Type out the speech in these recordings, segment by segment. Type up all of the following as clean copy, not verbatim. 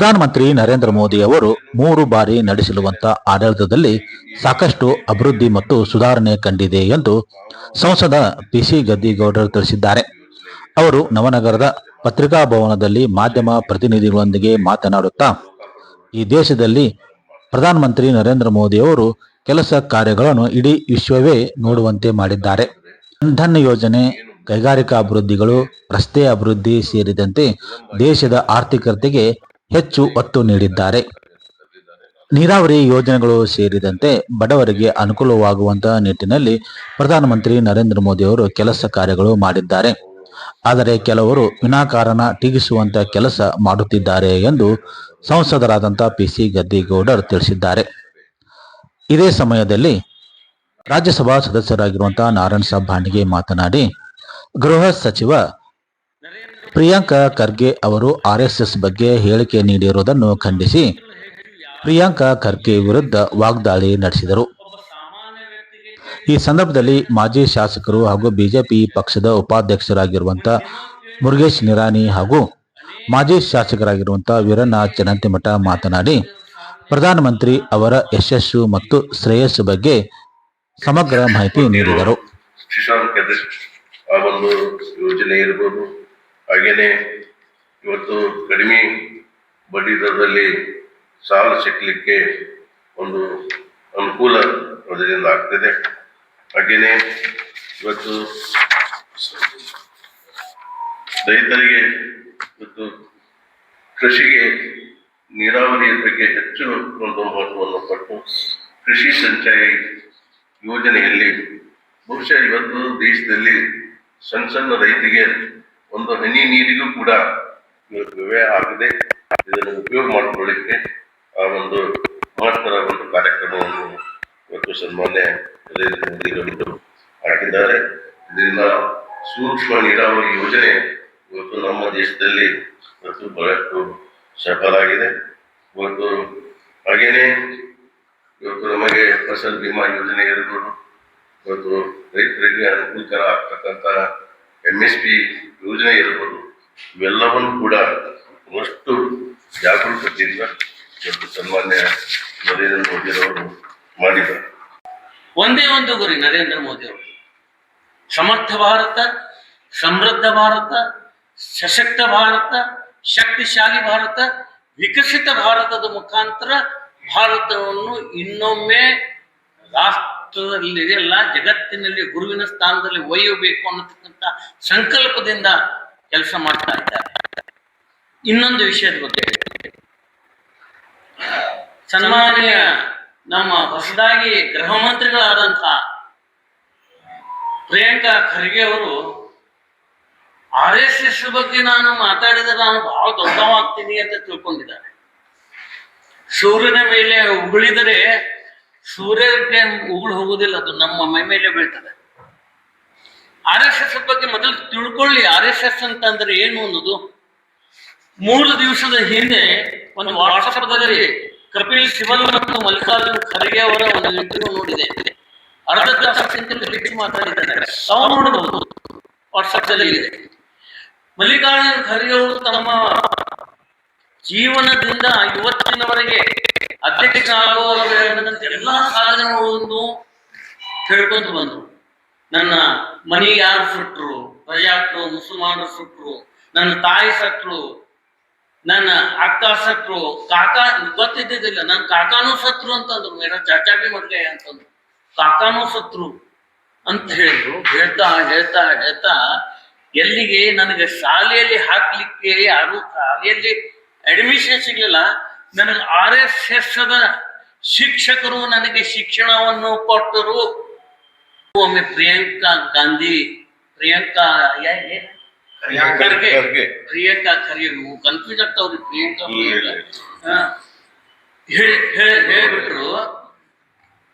ಪ್ರಧಾನಮಂತ್ರಿ ನರೇಂದ್ರ ಮೋದಿ ಅವರು 3 ಬಾರಿ ನಡೆಸಿರುವಂತ ಆಡಳಿತದಲ್ಲಿ ಸಾಕಷ್ಟು ಅಭಿವೃದ್ಧಿ ಮತ್ತು ಸುಧಾರಣೆ ಕಂಡಿದೆ ಎಂದು ಸಂಸದ ಪಿಸಿ ಗದ್ದಿಗೌಡರು ತಿಳಿಸಿದ್ದಾರೆ. ಅವರು ನವನಗರದ ಪತ್ರಿಕಾ ಭವನದಲ್ಲಿ ಮಾಧ್ಯಮ ಪ್ರತಿನಿಧಿಗಳೊಂದಿಗೆ ಮಾತನಾಡುತ್ತಾ, ಈ ದೇಶದಲ್ಲಿ ಪ್ರಧಾನಮಂತ್ರಿ ನರೇಂದ್ರ ಮೋದಿ ಅವರು ಕೆಲಸ ಕಾರ್ಯಗಳನ್ನು ಇಡೀ ವಿಶ್ವವೇ ನೋಡುವಂತೆ ಮಾಡಿದ್ದಾರೆ. ಜನ್ಧನ್ ಯೋಜನೆ, ಕೈಗಾರಿಕಾ ಅಭಿವೃದ್ಧಿಗಳು, ರಸ್ತೆ ಅಭಿವೃದ್ಧಿ ಸೇರಿದಂತೆ ದೇಶದ ಆರ್ಥಿಕತೆಗೆ ಹೆಚ್ಚು ಒತ್ತು ನೀಡಿದ್ದಾರೆ. ನೀರಾವರಿ ಯೋಜನೆಗಳು ಸೇರಿದಂತೆ ಬಡವರಿಗೆ ಅನುಕೂಲವಾಗುವಂತಹ ನಿಟ್ಟಿನಲ್ಲಿ ಪ್ರಧಾನಮಂತ್ರಿ ನರೇಂದ್ರ ಮೋದಿ ಅವರು ಕೆಲಸ ಕಾರ್ಯಗಳು ಮಾಡಿದ್ದಾರೆ. ಆದರೆ ಕೆಲವರು ವಿನಾಕಾರಣ ಟೀಕಿಸುವಂತ ಕೆಲಸ ಮಾಡುತ್ತಿದ್ದಾರೆ ಎಂದು ಸಂಸದರಾದಂಥ ಪಿಸಿ ಗದ್ದಿಗೌಡರು ತಿಳಿಸಿದ್ದಾರೆ. ಇದೇ ಸಮಯದಲ್ಲಿ ರಾಜ್ಯಸಭಾ ಸದಸ್ಯರಾಗಿರುವಂತಹ ನಾರಾಯಣಸಾಬ್ ಬಾಣಿಗೆ ಮಾತನಾಡಿ, ಗೃಹ ಸಚಿವ ಪ್ರಿಯಾಂಕಾ ಖರ್ಗೆ ಅವರು ಆರ್ಎಸ್ಎಸ್ ಬಗ್ಗೆ ಹೇಳಿಕೆ ನೀಡಿರುವುದನ್ನು ಖಂಡಿಸಿ ಪ್ರಿಯಾಂಕಾ ಖರ್ಗೆ ವಿರುದ್ಧ ವಾಗ್ದಾಳಿ ನಡೆಸಿದರು. ಈ ಸಂದರ್ಭದಲ್ಲಿ ಮಾಜಿ ಶಾಸಕರು ಹಾಗೂ ಬಿಜೆಪಿ ಪಕ್ಷದ ಉಪಾಧ್ಯಕ್ಷರಾಗಿರುವಂತಹ ಮುರುಗೇಶ್ ನಿರಾಣಿ ಹಾಗೂ ಮಾಜಿ ಶಾಸಕರಾಗಿರುವಂತಹ ವೀರಣ್ಣ ಚನ್ನಂತಿಮಠ ಮಾತನಾಡಿ, ಪ್ರಧಾನಮಂತ್ರಿ ಅವರ ಯಶಸ್ಸು ಮತ್ತು ಶ್ರೇಯಸ್ಸು ಬಗ್ಗೆ ಸಮಗ್ರ ಮಾಹಿತಿ ನೀಡಿದರು. ಯೋಜನೆ ಇರಬಹುದು, ಹಾಗೇನೆ ಇವತ್ತು ಕಡಿಮೆ ಬಡ್ಡಿ ದರದಲ್ಲಿ ಸಾಲ ಸಿಕ್ಕಲಿಕ್ಕೆ ಒಂದು ಅನುಕೂಲ ಅದರಿಂದ ಆಗ್ತದೆ. ಹಾಗೇನೆ ಇವತ್ತು ರೈತರಿಗೆ ಇವತ್ತು ಕೃಷಿಗೆ ನೀರಾವರಿಯ ಬಗ್ಗೆ ಹೆಚ್ಚು ಒಂದು ಮಹತ್ವವನ್ನು ಕೊಟ್ಟು ಕೃಷಿ ಸಿಂಚಾಯಿ ಯೋಜನೆಯಲ್ಲಿ ಬಹುಶಃ ಇವತ್ತು ದೇಶದಲ್ಲಿ ಸಣ್ಣ ರೈತರಿಗೆ ಒಂದು ಹನಿ ನೀರಿಗೂ ಕೂಡ ವ್ಯಯ ಆಗದೆ ಇದನ್ನು ಉಪಯೋಗ ಮಾಡಿಕೊಳ್ಳಿಕ್ಕೆ ಆ ಒಂದು ಮಹತ್ತರ ಒಂದು ಕಾರ್ಯಕ್ರಮವನ್ನು ಇವತ್ತು ಸನ್ಮಾನ್ಯ ನರೇಂದ್ರ ಮೋದಿಯವರು ಹಾಕಿದ್ದಾರೆ. ಇದರಿಂದ ಸೂಕ್ಷ್ಮ ನೀರಾವರಿ ಯೋಜನೆ ಇವತ್ತು ನಮ್ಮ ದೇಶದಲ್ಲಿ ಇವತ್ತು ಬಹಳಷ್ಟು ಸಫಲ ಆಗಿದೆ. ಇವತ್ತು ಹಾಗೇನೆ ಇವತ್ತು ನಮಗೆ ಫಸಲ್ ಬಿಮಾ ಯೋಜನೆ ಇರಬಹುದು, ಇವತ್ತು ರೈತರಿಗೆ ಅನುಕೂಲಕರ ಆಗ್ತಕ್ಕಂಥ MSP ಯೋಜನೆ ಇರಬಹುದು, ಇವೆಲ್ಲವನ್ನು ಕೂಡ ಅಷ್ಟು ಜಾಗರೂಕತೆಯಿಂದ ಇವತ್ತು ಸನ್ಮಾನ್ಯ ನರೇಂದ್ರ ಮೋದಿಯವರು ಮಾಡಿದ್ದಾರೆ. ಒಂದೇ ಒಂದು ಗುರಿ ನರೇಂದ್ರ ಮೋದಿ ಅವರು, ಸಮರ್ಥ ಭಾರತ, ಸಮೃದ್ಧ ಭಾರತ, ಸಶಕ್ತ ಭಾರತ, ಶಕ್ತಿಶಾಲಿ ಭಾರತ, ವಿಕಸಿತ ಭಾರತದ ಮುಖಾಂತರ ಭಾರತವನ್ನು ಇನ್ನೊಮ್ಮೆ ರಾಷ್ಟ್ರದಲ್ಲಿ ಎಲ್ಲ ಜಗತ್ತಿನಲ್ಲಿ ಗುರುವಿನ ಸ್ಥಾನದಲ್ಲಿ ಒಯ್ಯಬೇಕು ಅನ್ನತಕ್ಕಂಥ ಸಂಕಲ್ಪದಿಂದ ಕೆಲಸ ಮಾಡ್ತಾ ಇದ್ದಾರೆ. ಇನ್ನೊಂದು ವಿಷಯದ ಬಗ್ಗೆ ಸನ್ಮಾನ್ಯ ನಮ್ಮ ಹೊಸದಾಗಿ ಗೃಹ ಮಂತ್ರಿಗಳಾದಂಥ ಪ್ರಿಯಾಂಕಾ ಖರ್ಗೆ ಅವರು RSS ಬಗ್ಗೆ ನಾನು ಮಾತಾಡಿದರೆ ನಾನು ಬಹಳ ದೊಡ್ಡವಾಗ್ತೀನಿ ಅಂತ ತಿಳ್ಕೊಂಡಿದ್ದಾರೆ. ಸೂರ್ಯನ ಮೇಲೆ ಉಗುಳಿದರೆ ಸೂರ್ಯಕ್ಕೆ ಉಗುಳು ಹೋಗುದಿಲ್ಲ, ಅದು ನಮ್ಮ ಮೈ ಮೇಲೆ ಬೀಳ್ತದೆ. RSS ಬಗ್ಗೆ ಮೊದಲು ತಿಳ್ಕೊಳ್ಳಿ, RSS ಅಂತ ಅಂದ್ರೆ ಏನು ಅನ್ನೋದು. 3 ದಿವಸದ ಹಿಂದೆ ಒಂದು ವಾಟ್ಸಪ್ದಲ್ಲಿ ಕಪಿಲ್ ಸಿಬಲ್ ಮತ್ತು ಮಲ್ಲಿಕಾರ್ಜುನ್ ಖರ್ಗೆ ಅವರ ಒಂದು ಇಂಟರ್ವ್ಯೂ ನೋಡಿದೆ. ಅರ್ಧ ತಾಸಿಗಿಂತಲೂ ಹೆಚ್ಚು ಮಾತಾಡಿದ್ದಾರೆ. ತಾವು ನೋಡಬಹುದು, ವಾಟ್ಸಪ್ದಲ್ಲಿ ಇದೆ. ಮಲ್ಲಿಕಾರ್ಜುನ್ ಖರ್ಗೆ ಅವರು ತಮ್ಮ ಜೀವನದಿಂದ ಇವತ್ತಿನವರೆಗೆ ಅಧ್ಯಕ್ಷ ಆಗುವ ಎಲ್ಲಾ ಸಾಧನೆಗಳನ್ನು ಹೇಳ್ಕೊಂತ ಬಂದ್ರು. ನನ್ನ ಮನೆ ಯಾರು ಸುಟ್ರು, ಪ್ರಜಾಕ್ರು, ಮುಸಲ್ಮಾನರು ಸುಟ್ರು, ನನ್ನ ತಾಯಿ ಸತ್ರು, ನನ್ನ ಅಕ್ಕ ಸತ್ರು, ಕಾಕಾ ಗೊತ್ತಿದ್ದಿದ್ದಿಲ್ಲ, ನನ್ನ ಕಾಕಾನೂ ಸತ್ರು ಅಂತಂದ್ರು. ಮೇರ ಚಾಚಾ ಬಿ ಮರ್ಗೆ ಅಂತಂದ್ರು, ಕಾಕಾನೂ ಸತ್ರು ಅಂತ ಹೇಳಿದ್ರು. ಹೇಳ್ತಾ ಹೇಳ್ತಾ ಹೇಳ್ತಾ ಎಲ್ಲಿಗೆ ನನಗೆ ಶಾಲೆಯಲ್ಲಿ ಹಾಕ್ಲಿಕ್ಕೆ ಯಾರು ಶಾಲೆಯಲ್ಲಿ ಅಡ್ಮಿಷನ್ ಸಿಗ್ಲಿಲ್ಲ. ನನಗೆ RSS ಶಿಕ್ಷಕರು ನನಗೆ ಶಿಕ್ಷಣವನ್ನು ಕೊಟ್ಟರು. ಒಮ್ಮೆ ಪ್ರಿಯಾಂಕಾ ಖರ್ಗೆ ಕನ್ಫ್ಯೂಸ್ ಆಗ್ತಾವ್ರಿ. ಪ್ರಿಯಾಂಕಾ ಹೇಳ್ಬಿಟ್ರು.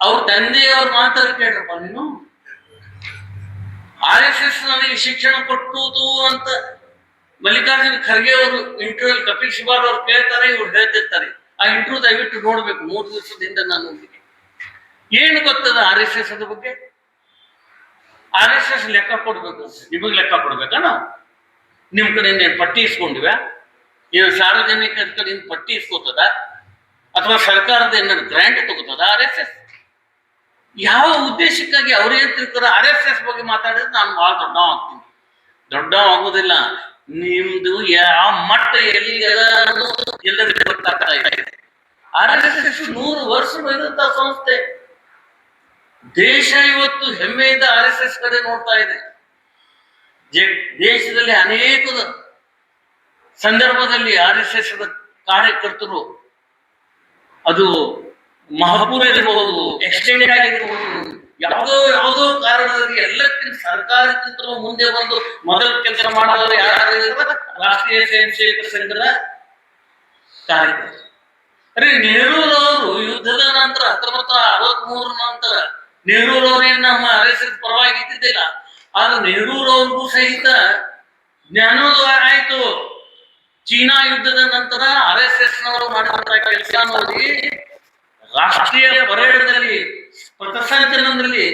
ಅವ್ರ ತಂದೆಯವ್ರ ಮಾತಾಡ ಕೇಳ್ರಪ್ಪ, ನೀನು RSS ನನಗೆ ಶಿಕ್ಷಣ ಕೊಟ್ಟುದು ಅಂತ ಮಲ್ಲಿಕಾರ್ಜುನ್ ಖರ್ಗೆ ಅವರು ಇಂಟರ್ವ್ಯೂ ಕಪಿಲ್ ಸಿಬಲ್ ಅವ್ರು ಕೇಳ್ತಾರೆ, ಇವ್ರು ಹೇಳ್ತಿರ್ತಾರೆ. ಆ ಇಂಟರ್ವ್ಯೂ ದಯವಿಟ್ಟು ನೋಡ್ಬೇಕು. 3 ದಿವಸದಿಂದ ನಾನು ನೋಡಿದೆ. ಏನು ಗೊತ್ತದ RSS ಬಗ್ಗೆ? RSS ಲೆಕ್ಕ ಕೊಡ್ಬೇಕು. ನಿಮಗೆ ಲೆಕ್ಕ ಕೊಡ್ಬೇಕಾ? ನಾವು ನಿಮ್ ಕಡೆಯಿಂದ ಪಟ್ಟಿ ಇಸ್ಕೊಂಡಿವ? ಏನು ಸಾರ್ವಜನಿಕರ ಕಡೆಯಿಂದ ಪಟ್ಟಿ ಇಸ್ಕೋತದ ಅಥವಾ ಸರ್ಕಾರದ ಏನಾದ್ರು ಗ್ರಾಂಟ್ ತಗೋತದ RSS? ಯಾವ ಉದ್ದೇಶಕ್ಕಾಗಿ ಅವ್ರೇನ್ ತಿಳ್ಕೊರ? RSS ಬಗ್ಗೆ ಮಾತಾಡಿದ್ರೆ ನಾನು ಬಹಳ ದೊಡ್ಡವ ಆಗ್ತೀನಿ. ದೊಡ್ಡವ ಆಗುದಿಲ್ಲ. ನಿಮ್ದು ಯಾವ ಮಟ್ಟ ಎಲ್ಲಿಗದ ಎಲ್ಲರಿಗೂ ಗೊತ್ತಾಗ್ತಾ ಇದೆ. RSS 100 ವರ್ಷ ಬೆಳೆದಂತ ಸಂಸ್ಥೆ. ದೇಶ ಇವತ್ತು ಹೆಮ್ಮೆಯಿಂದ RSS ಕಡೆ ನೋಡ್ತಾ ಇದೆ. ದೇಶದಲ್ಲಿ ಅನೇಕ ಸಂದರ್ಭದಲ್ಲಿ RSS ಕಾರ್ಯಕರ್ತರು, ಅದು ಮಹಾಪೂರ್ ಇರಬಹುದು, ಎಕ್ಸ್ಟೆಂಡ್ ಆಗಿರಬಹುದು, ಯಾವುದೋ ಕಾರಣದಲ್ಲಿ ಎಲ್ಲಕ್ಕಿಂತ ಸರ್ಕಾರಕ್ಕಿಂತಲೂ ಮುಂದೆ ಬಂದು ಮೊದಲ ಕೆಲಸ ಮಾಡೋರು ಯಾರು? ರಾಷ್ಟ್ರೀಯ ಸ್ವಯಂ ಸೇವಕ ಸಂಘದ ಕಾರ್ಯಕರ್ತರು. ಅರೆ, ನೆಹರೂರವರು ಯುದ್ಧದ ನಂತರ 1963 ನಂತರ ನೆಹರೂರವರೇನು ನಮ್ಮ RSS ಪರವಾಗಿ ಇದ್ದಿದ್ದಿಲ್ಲ. ಆದ್ರೆ ನೆಹರೂರವ್ರಿಗೂ ಸಹಿತ ಜ್ಞಾನೋದಯ ಆಯ್ತು. ಚೀನಾ ಯುದ್ಧದ ನಂತರ RSS ನವರು ಮಾಡಿದಂತ ಕೆಲಸ ನೋಡಿ, ರಾಷ್ಟ್ರೀಯ ಪರೇಡ್ನಲ್ಲಿ ಪಥಸಂಚಲನದಲ್ಲಿ,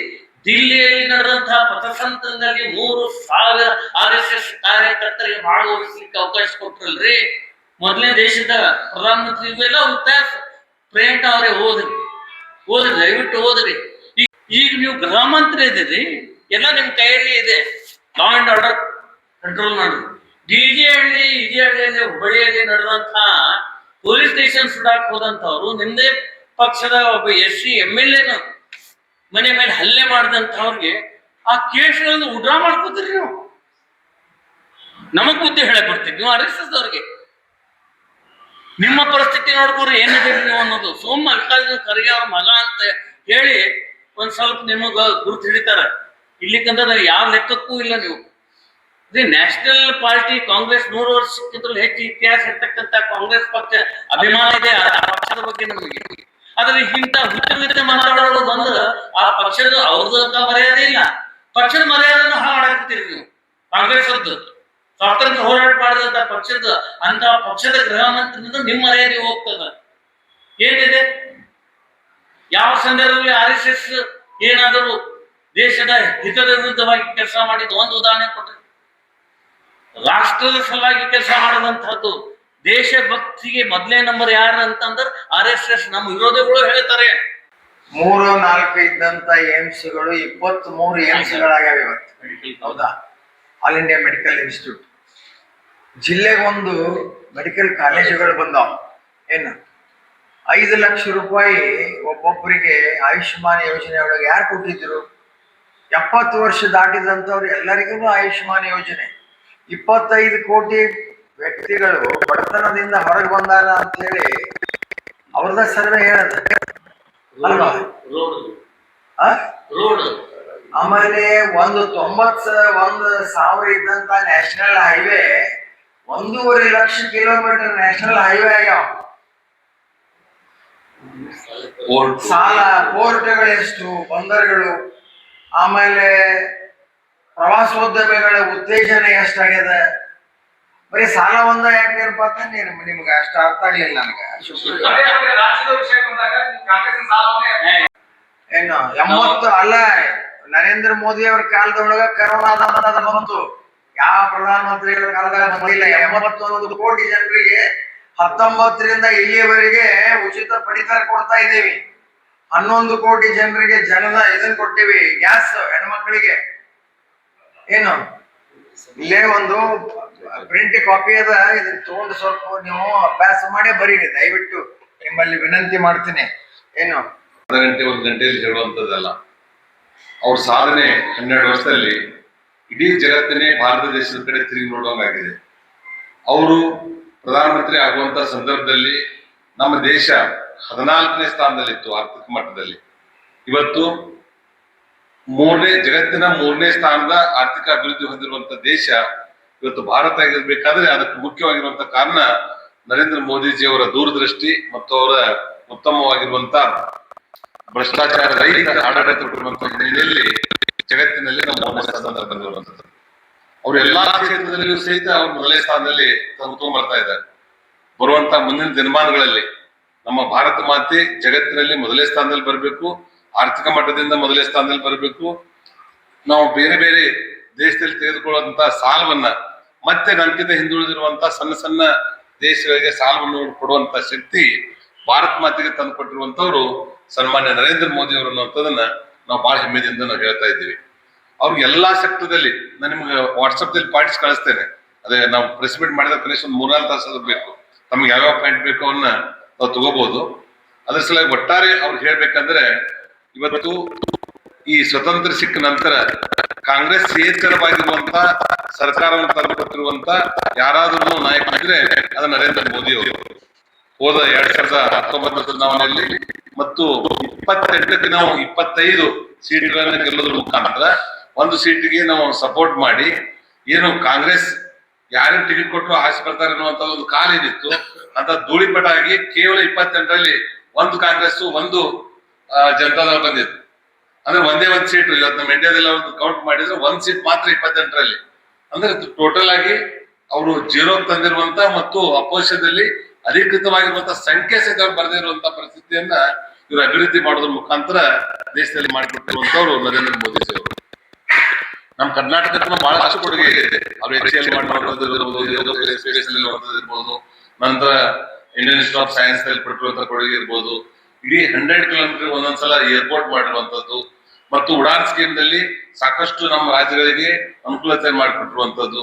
ದಿಲ್ಲಿಯಲ್ಲಿ ನಡೆದಂತಹ ಪಥಸಂಚಲನದಲ್ಲಿ 3,000 RSS ಕಾರ್ಯಕರ್ತರಿಗೆ ಭಾಗವಹಿಸಲಿಕ್ಕೆ ಅವಕಾಶ ಕೊಟ್ರಲ್ರಿ. ಮೊದಲನೇ ದೇಶದ ಪ್ರಧಾನಮಂತ್ರಿ ಇವೆಲ್ಲ ಉತ್ಸಾಹ ಪ್ರಿಯಾಂಕಾ ಅವರೇ ಓದ್ರಿ, ದಯವಿಟ್ಟು ಓದ್ರಿ. ಈಗ ನೀವು ಗೃಹ ಮಂತ್ರಿ ಇದ್ದೀರಿ, ಎಲ್ಲ ನಿಮ್ ಕೈಯಲ್ಲಿ ಇದೆ. ಲಾ ಅಂಡ್ ಆರ್ಡರ್ ಕಂಟ್ರೋಲ್ ಮಾಡಿ. ಇಡಿಹಳ್ಳಿಯಲ್ಲಿ ಹುಬ್ಬಳ್ಳಿಯಲ್ಲಿ ನಡೆದಂತಹ ಪೊಲೀಸ್ ಸ್ಟೇಷನ್ ಸುಡಾಕ್ ಹೋದಂತವ್ರು ನಿಮ್ದೇ ಪಕ್ಷದ ಒಬ್ಬ SC MLA ಮನೆ ಮೇಲೆ ಹಲ್ಲೆ ಮಾಡಿದಂತವ್ರಿಗೆ ಆ ಕೇಸ್ಗಳನ್ನು ಉಡ್ರಾ ಮಾಡ್ಕೋತೀರಿ ನೀವು. ನಮಗ್ ಬುದ್ಧಿ ಹೇಳಕ್ ಬರ್ತೀವಿ ನೀವು RSS ಅವ್ರಿಗೆ. ನಿಮ್ಮ ಪರಿಸ್ಥಿತಿ ನೋಡ್ಕೋರಿ ಏನಿದೆ ನೀವು ಅನ್ನೋದು. ಸೋಮ ಮಲ್ಲಿಕಾರ್ಜುನ ಖರ್ಗೆ ಅವ್ರ ಮಗ ಅಂತ ಹೇಳಿ ಒಂದ್ ಸ್ವಲ್ಪ ನಿಮಗ ಗುರುತು ಹಿಡಿತಾರ. ಇಲ್ಲಿಕಂದ್ರೆ ಯಾವ ಲೆಕ್ಕಕ್ಕೂ ಇಲ್ಲ ನೀವು. ಅದೇ ನ್ಯಾಷನಲ್ ಪಾರ್ಟಿ ಕಾಂಗ್ರೆಸ್ 100 ವರ್ಷಕ್ಕಿಂತಲೂ ಹೆಚ್ಚು ಇತಿಹಾಸ ಇರ್ತಕ್ಕಂಥ ಕಾಂಗ್ರೆಸ್ ಪಕ್ಷ ಅಭಿಮಾನ ಇದೆ ಆ ಪಕ್ಷದ ಬಗ್ಗೆ ನಮಗೆ. ಆದ್ರೆ ಇಂಥ ಹುಚ್ಚ ಮಾತಾಡೋರು ಬಂದ್ರೆ ಆ ಪಕ್ಷದ ಅವ್ರದ್ದು ಮರ್ಯಾದೆ ಇಲ್ಲ. ಪಕ್ಷದ ಮರ್ಯಾದನ್ನು ಹಾಳಾಗ್ತೀರಿ ನೀವು. ಕಾಂಗ್ರೆಸ್ ಅವ್ರದ್ದು ಸ್ವಾತಂತ್ರ್ಯ ಹೋರಾಟ ಮಾಡಿದಂತ ಪಕ್ಷದ ಅಂತ ಪಕ್ಷದ ಗೃಹ ಮಂತ್ರಿಯಿಂದ ನಿಮ್ಮ ಮರ್ಯಾದೆ ಹೋಗ್ತದ. ಏನಿದೆ? ಯಾವ ಸಂದರ್ಭದಲ್ಲಿ RSS ಏನಾದರೂ ದೇಶದ ಹಿತದ ವಿರುದ್ಧವಾಗಿ ಕೆಲಸ ಮಾಡಿದ್ದು ಒಂದು ಉದಾಹರಣೆ ಕೊಡ್ರಿ. ರಾಷ್ಟ್ರದ ಸಲುವಾಗಿ ಕೆಲಸ ಮಾಡದಂತಹದ್ದು, ದೇಶಭಕ್ತಿಗೆ ಮೊದಲೇ ನಂಬರ್ ಯಾರು ಅಂತಂದ್ರೆ RSS. ನಮ್ಮ ವಿರೋಧಿಗಳು ಹೇಳ್ತಾರೆ 3-4 ಇದ್ದಂತ ಏಮ್ಸ್ಗಳು 23 ಏಮ್ಸ್ಗಳಾಗ್ಯಾವ ಇವತ್ತು. ಹೌದಾ? All India medical institute. ಜಿಲ್ಲೆಗೊಂದು ಮೆಡಿಕಲ್ ಕಾಲೇಜುಗಳು ಬಂದಾವ. ಏನು 5 ಲಕ್ಷ ರೂಪಾಯಿ ಒಬ್ಬೊಬ್ಬರಿಗೆ ಆಯುಷ್ಮಾನ್ ಯೋಜನೆ ಒಳಗೆ ಯಾರು ಕೊಟ್ಟಿದ್ರು? 70 ವರ್ಷ ದಾಟಿದಂಥವ್ರು ಎಲ್ಲರಿಗೂ ಆಯುಷ್ಮಾನ್ ಯೋಜನೆ. 25 ಕೋಟಿ ವ್ಯಕ್ತಿಗಳು ಬಡತನದಿಂದ ಹೊರಗೆ ಬಂದಾರ ಅಂತ ಹೇಳಿ ಅವ್ರದ ಸರ್ವೆ ಹೇಳದ ಅಲ್ವಾ? ಆಮೇಲೆ 90,000 ಇದ್ದಂತ national highway 1.5 lakh kilometre national highway ಆಗ್ಯಾವ. ಸಾಲ, ಪೋರ್ಟ್ಗಳು ಎಷ್ಟು, ಬಂದರುಗಳು, ಆಮೇಲೆ ಪ್ರವಾಸೋದ್ಯಮಿಗಳ ಉತ್ತೇಜನ ಎಷ್ಟಾಗ್ಯದ. ಬರೀ ಸಾಲ ಒಂದ ಯಾಕೆ ನೆನಪಾತ ನಿಮ್ಗೆ ಅಷ್ಟು ಅರ್ಥ ಆಗ್ಲಿಲ್ಲ ನನಗೆ. ಏನು 80 ಅಲ್ಲ, ನರೇಂದ್ರ ಮೋದಿ ಅವ್ರ ಕಾಲದೊಳಗ ಕರೋನಾದ ಬಂತು. ಯಾವ ಪ್ರಧಾನಮಂತ್ರಿಗಳ ಕಾಲದಾಗ ಬಂದಿಲ್ಲ. 81 ಕೋಟಿ ಜನರಿಗೆ 19ರಿಂದ ಇಲ್ಲಿಯವರೆಗೆ ಉಚಿತ ಪಡಿತರ ಕೊಡ್ತಾ ಇದ್ದೀವಿ. 11 ಕೋಟಿ ಜನರಿಗೆ ಇದನ್ನ ಕೊಟ್ಟಿವಿ, ಗ್ಯಾಸ್ ಹೆಣ್ಮಕ್ಳಿಗೆ. ಏನು ಇಲ್ಲೇ ಒಂದು ಪ್ರಿಂಟ್ ಕಾಪಿ ಅದ, ಇದನ್ನ ತಗೊಂಡು ಸ್ವಲ್ಪ ನೀವು ಅಭ್ಯಾಸ ಮಾಡಿ ಬರೀರಿ ದಯವಿಟ್ಟು, ನಿಮ್ಮಲ್ಲಿ ವಿನಂತಿ ಮಾಡ್ತೀನಿ. ಏನು ಅರ್ಧ ಗಂಟೆ 1 ಗಂಟೆಯಲ್ಲಿ ಹೇಳುವಂಥದ್ದಲ್ಲ. ಅವ್ರ ಸಾಧನೆ 12 ವರ್ಷದಲ್ಲಿ ಇಡೀ ಜಗತ್ತನ್ನೇ ಭಾರತ ದೇಶದ ಕಡೆ ತಿರುಗಿ ನೋಡುವಂಗಾಗಿದೆ. ಅವರು ಪ್ರಧಾನಮಂತ್ರಿ ಆಗುವಂತ ಸಂದರ್ಭದಲ್ಲಿ ನಮ್ಮ ದೇಶ 14ನೇ ಸ್ಥಾನದಲ್ಲಿತ್ತು ಆರ್ಥಿಕ ಮಟ್ಟದಲ್ಲಿ. ಇವತ್ತು ಜಗತ್ತಿನ 3ನೇ ಸ್ಥಾನದ ಆರ್ಥಿಕ ಅಭಿವೃದ್ಧಿ ಹೊಂದಿರುವಂತ ದೇಶ ಇವತ್ತು ಭಾರತ ಆಗಿರ್ಬೇಕಾದ್ರೆ ಅದಕ್ಕೆ ಮುಖ್ಯವಾಗಿರುವಂತ ಕಾರಣ ನರೇಂದ್ರ ಮೋದಿಜಿಯವರ ದೂರದೃಷ್ಟಿ ಮತ್ತು ಅವರ ಉತ್ತಮವಾಗಿರುವಂತ ಭ್ರಷ್ಟಾಚಾರ ರಹಿತ ಆಡಳಿತ ಕೊಟ್ಟಿರುವಂತಹ ಹಿನ್ನೆಲೆಯಲ್ಲಿ ಜಗತ್ತಿನಲ್ಲಿ ನಮ್ಮ 3ನೇ ಸ್ಥಾನದಲ್ಲಿ ಬಂದಿರುವಂತದ್ದು. ಅವರು ಎಲ್ಲಾ ಕ್ಷೇತ್ರದಲ್ಲಿಯೂ ಸಹಿತ ಅವರು ಮೊದಲನೇ ಸ್ಥಾನದಲ್ಲಿ ಬರ್ತಾ ಇದ್ದಾರೆ. ಬರುವಂತ ಮುಂದಿನ ದಿನಮಾನಗಳಲ್ಲಿ ನಮ್ಮ ಭಾರತ ಮಾತೆ ಜಗತ್ತಿನಲ್ಲಿ ಮೊದಲನೇ ಸ್ಥಾನದಲ್ಲಿ ಬರಬೇಕು, ಆರ್ಥಿಕ ಮಟ್ಟದಿಂದ ಮೊದಲನೇ ಸ್ಥಾನದಲ್ಲಿ ಬರಬೇಕು. ನಾವು ಬೇರೆ ಬೇರೆ ದೇಶದಲ್ಲಿ ತೆಗೆದುಕೊಳ್ಳುವಂತಹ ಸಾಲವನ್ನ ಮತ್ತೆ ನಮ್ಗಿಂತ ಹಿಂದುಳಿದಿರುವಂತಹ ಸಣ್ಣ ಸಣ್ಣ ದೇಶಗಳಿಗೆ ಸಾಲವನ್ನು ಕೊಡುವಂತ ಶಕ್ತಿ ಭಾರತ ಮಾತೆಗೆ ತಂದು ಕೊಟ್ಟಿರುವಂತವ್ರು ಸನ್ಮಾನ್ಯ ನರೇಂದ್ರ ಮೋದಿ ಅವರು ಅನ್ನುವಂಥದ್ದನ್ನ ನಾವು ಬಹಳ ಹೆಮ್ಮೆದಿಂದ ನಾವು ಹೇಳ್ತಾ ಇದ್ದೀವಿ. ಅವ್ರಿಗೆ ಎಲ್ಲಾ ಸೆಕ್ಟರ್ದಲ್ಲಿ ನಾನು ನಿಮ್ಗೆ ವಾಟ್ಸಪ್ ದಲ್ಲಿ ಪಾಯಿಂಟ್ಸ್ ಕಳಿಸ್ತೇನೆ. ಅದೇ ನಾವು ಪ್ರೆಸ್ ಮೀಟ್ ಮಾಡಿದ ಕನಿಷ್ಠ ಒಂದು 3-4 ತಾಸು ಬೇಕು. ತಮ್ಗೆ ಯಾವ್ಯಾವ ಪಾಯಿಂಟ್ ಬೇಕು ಅವನ್ನ ನಾವು ತಗೋಬಹುದು. ಅದ್ರ ಸಲುವಾಗಿ ಒಟ್ಟಾರೆ ಅವ್ರಿಗೆ ಹೇಳ್ಬೇಕಂದ್ರೆ, ಇವತ್ತು ಈ ಸ್ವತಂತ್ರ ಸಿಕ್ಕ ನಂತರ ಕಾಂಗ್ರೆಸ್ ಏತರವಾಗಿರುವಂತ ಸರ್ಕಾರವನ್ನು ತಂದುಕೊಟ್ಟಿರುವಂತ ಯಾರಾದ್ರೂ ನಾಯಕರಿದ್ರೆ ಅದು ನರೇಂದ್ರ ಮೋದಿ ಅವರು. ಹೋದ 2019 ಚುನಾವಣೆಯಲ್ಲಿ ಮತ್ತು 28ಕ್ಕೆ ನಾವು 25 ಸೀಟ್ಗಳನ್ನ ಗೆಲ್ಲೋದ್ರ ಮುಖಾಂತರ ಒಂದು ಸೀಟಿಗೆ ನಾವು ಸಪೋರ್ಟ್ ಮಾಡಿ, ಏನು ಕಾಂಗ್ರೆಸ್ ಯಾರೇ ಟಿಕೆಟ್ ಕೊಟ್ಟರು ಆಸೆ ಬರ್ತಾರೆ ಅನ್ನುವಂತ ಒಂದು ಕಾಲ ಏನಿತ್ತು ಅಂತ ಧೂಳಿಪಟ ಆಗಿ ಕೇವಲ 28ರಲ್ಲಿ ಒಂದು ಕಾಂಗ್ರೆಸ್ ಒಂದು ಜನತಾದಳ ಬಂದಿತ್ತು. ಅಂದ್ರೆ ಒಂದೇ ಒಂದು ಸೀಟು. ಇವತ್ತು ನಮ್ಮ ಇಂಡಿಯಾದಲ್ಲಿ ಅವ್ರದ್ದು ಕೌಂಟ್ ಮಾಡಿದ್ರೆ 1 ಸೀಟ್ ಮಾತ್ರ 28ರಲ್ಲಿ. ಅಂದ್ರೆ ಟೋಟಲ್ ಆಗಿ ಅವರು 0 ತಂದಿರುವಂತ ಮತ್ತು ಅಪೋಸಿಷನ್ದಲ್ಲಿ ಅಧಿಕೃತವಾಗಿರುವಂತಹ ಸಂಖ್ಯೆ ಸಹಿತ ಬರೆದಿರುವಂತಹ ಪರಿಸ್ಥಿತಿಯನ್ನ ಇವರು ಅಭಿವೃದ್ಧಿ ಮಾಡೋದ್ರ ಮುಖಾಂತರ ದೇಶದಲ್ಲಿ ಮಾಡಿಕೊಟ್ಟಿರುವಂತವ್ರು ನರೇಂದ್ರ ಮೋದಿ ಅವರು. ನಮ್ಮ ಕರ್ನಾಟಕದ ಬಹಳಷ್ಟು ಕೊಡುಗೆ ಇದೆ. ಅವ್ರು HCL ಮಾಡಿರುವಂತದ್ದು ಇರ್ಬೋದು, ನಂತರ ಇಂಡಿಯನ್ ಇನ್ಸ್ಟಿಟ್ಯೂಟ್ ಆಫ್ ಸೈನ್ಸ್ ನಲ್ಲಿ ಪಟ್ಟಿರುವಂತಹ ಕೊಡುಗೆ ಇರ್ಬೋದು, ಇಡೀ 100 ಕಿಲೋಮೀಟರ್ ಒಂದೊಂದ್ಸಲ ಏರ್ಪೋರ್ಟ್ ಮಾಡಿರುವಂತದ್ದು ಮತ್ತು ಉಡಾನ್ ಸ್ಕೀಮ್ ನಲ್ಲಿ ಸಾಕಷ್ಟು ನಮ್ಮ ರಾಜ್ಯಗಳಿಗೆ ಅನುಕೂಲತೆ ಮಾಡಿಕೊಟ್ಟಿರುವಂತದ್ದು.